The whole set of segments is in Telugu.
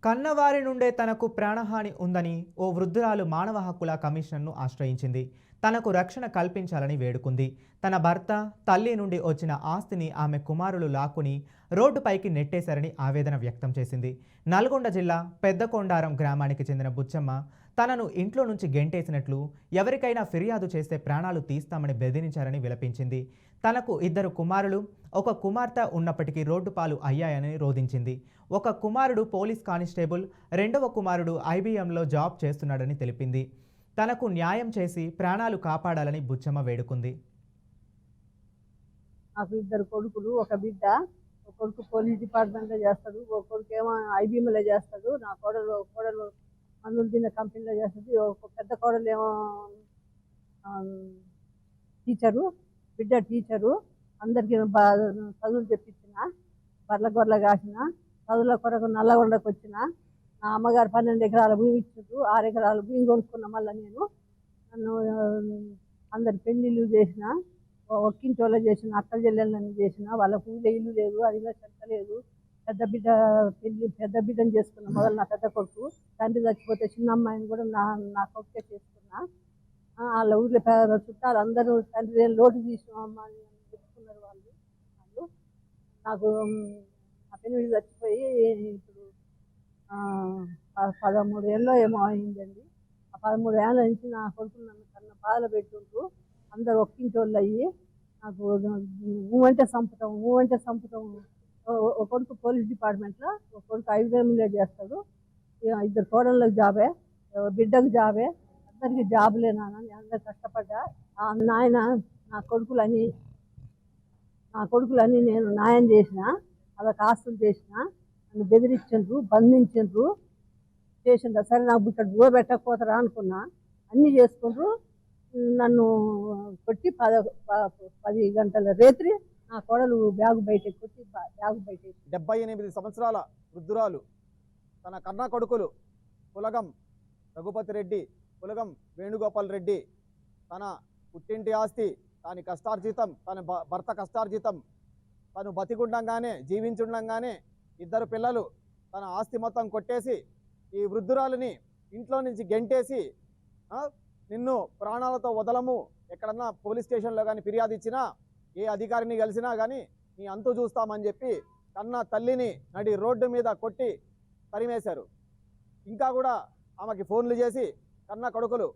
కన్నవారి నుండే తనకు ప్రాణహాని ఉందని ఓ వృద్ధురాలు మానవ హక్కుల కమిషన్ను ఆశ్రయించింది. తనకు రక్షణ కల్పించాలని వేడుకుంది. తన భర్త, తల్లి నుండి వచ్చిన ఆస్తిని ఆమె కుమారులు లాక్కుని రోడ్డుపైకి నెట్టేశారని ఆవేదన వ్యక్తం చేసింది. నల్గొండ జిల్లా పెద్దకొండారం గ్రామానికి చెందిన బుచ్చమ్మ తనను ఇంట్లో నుంచి గెంటేసినట్లు, ఎవరికైనా ఫిర్యాదు చేస్తే ప్రాణాలు తీస్తామని బెదిరించారని విలపించింది. తనకు 2 కుమారులు, ఒక కుమార్తె ఉన్నప్పటికీ రోడ్డు పాలు అయ్యాయని రోధించింది. ఒక కుమారుడు పోలీస్ కానిస్టేబుల్, రెండవ కుమారుడు ఐబీఎంలో జాబ్ చేస్తున్నాడని తెలిపింది. తనకు న్యాయం చేసి ప్రాణాలు కాపాడాలని బుచ్చమ్మ వేడుకుంది. నాకు 2 కొడుకులు, ఒక బిడ్డ. ఒక కొడుకు పోలీస్ డిపార్ట్మెంట్లో చేస్తాడు, ఒక కొడుకు ఏమో ఐబీఎంలో చేస్తాడు. నా కోడలు మందులు తిన్న కంపెనీలో చేస్తుంది. ఒక పెద్ద కోడలు ఏమో టీచరు, బిడ్డ టీచరు. అందరికీ చదువులు చెప్పించిన, బర్ల గొర్రెలు కాసిన, చదువుల కొరకు నల్లగొండకు వచ్చిన. నా అమ్మగారు 12 ఎకరాల భూమి ఇచ్చారు, 6 ఎకరాల భూమి కొనుక్కున్నా. మళ్ళీ నన్ను అందరి పెళ్లిళ్ళు చేసిన, ఒక్కింటోళ్ళ చేసిన, అక్కల చెల్లెళ్ళని చేసిన. వాళ్ళకు ఇల్లు లేదు, అదిలో చెత్త లేదు. పెద్ద బిడ్డను చేసుకున్నా. మొదలు నా పెద్ద కొడుకు, తండ్రి చచ్చిపోతే చిన్న అమ్మాయిని కూడా నా కొడుకే చేసుకున్నా. వాళ్ళ ఊళ్ళో చుట్టాలు అందరూ తండ్రి లోటు తీసిన అమ్మాయిని చెప్పుకున్నారు. వాళ్ళు నాకు నా పెళ్లి చచ్చిపోయి ఇప్పుడు 13 ఏళ్ళలో ఏమో అయిందండి. ఆ 13 ఏళ్ళ నుంచి నా కొడుకులు నన్ను కన్నా బాధలు పెట్టుండ్రు. అందరు ఒక్కింటోళ్ళు అయ్యి నాకు ఊవంటే సంపుతాం. ఒక కొడుకు పోలీస్ డిపార్ట్మెంట్లో, ఒక కొడుకు ఐబీఎంలో చేస్తాడు. 2 కోడళ్ళకి జాబే, బిడ్డకు జాబే. అందరికీ జాబులే నాన్న. నేను అందరు కష్టపడ్డా. నాయన నా కొడుకులని నేను న్యాయం చేసిన, వాళ్ళకి ఆస్తులు చేసిన. నన్ను బెదిరించిండ్రు, బంధించిండ్రు, చేసిండ్రు. సరే నాకు ఇక్కడ బువ పెట్టకపోతారా అనుకున్నా. అన్నీ చేసుకుండ్రు. నన్ను కొట్టి 10 గంటల రేత్రి నా కోడలు బ్యాగు బయటకు కొట్టి బ్యాగు బయట. 78 సంవత్సరాల వృద్ధురాలు తన కన్న కొడుకులు పులగం రఘుపతి రెడ్డి, పులగం వేణుగోపాల్ రెడ్డి, తన పుట్టింటి ఆస్తి, తన కష్టార్జితం, తన భర్త కష్టార్జితం, తను బతికుండంగానే జీవించుండంగానే 2 పిల్లలు, తన ఆస్తి మొత్తం కొట్టేసి ఈ వృద్ధురాలిని ఇంట్లో నుంచి గెంటేసి, నిన్ను ప్రాణాలతో వదలము, ఎక్కడన్నా పోలీస్ స్టేషన్లో కానీ ఫిర్యాదు ఇచ్చినా, ఏ అధికారిని కలిసినా కానీ నీ అంతు చూస్తామని చెప్పి కన్న తల్లిని నడి రోడ్డు మీద కొట్టి తరిమేశారు. ఇంకా కూడా ఆమెకి ఫోన్లు చేసి కన్న కొడుకులు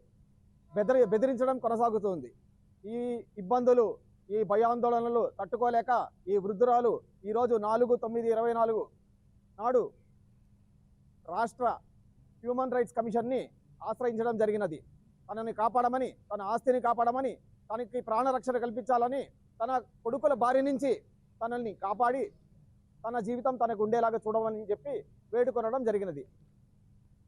బెదిరించడం కొనసాగుతుంది. ఈ ఇబ్బందులు, ఈ భయాందోళనలు తట్టుకోలేక ఈ వృద్ధురాలు ఈరోజు 4/9/24 నాడు రాష్ట్ర హ్యూమన్ రైట్స్ కమిషన్ని ఆశ్రయించడం జరిగినది. తనని కాపాడమని, తన ఆస్తిని కాపాడమని, తనకి ప్రాణరక్షణ కల్పించాలని, తన కొడుకుల బారి నుంచి తనని కాపాడి తన జీవితం తనకు ఉండేలాగా చూడమని చెప్పి వేడుకొనడం జరిగినది.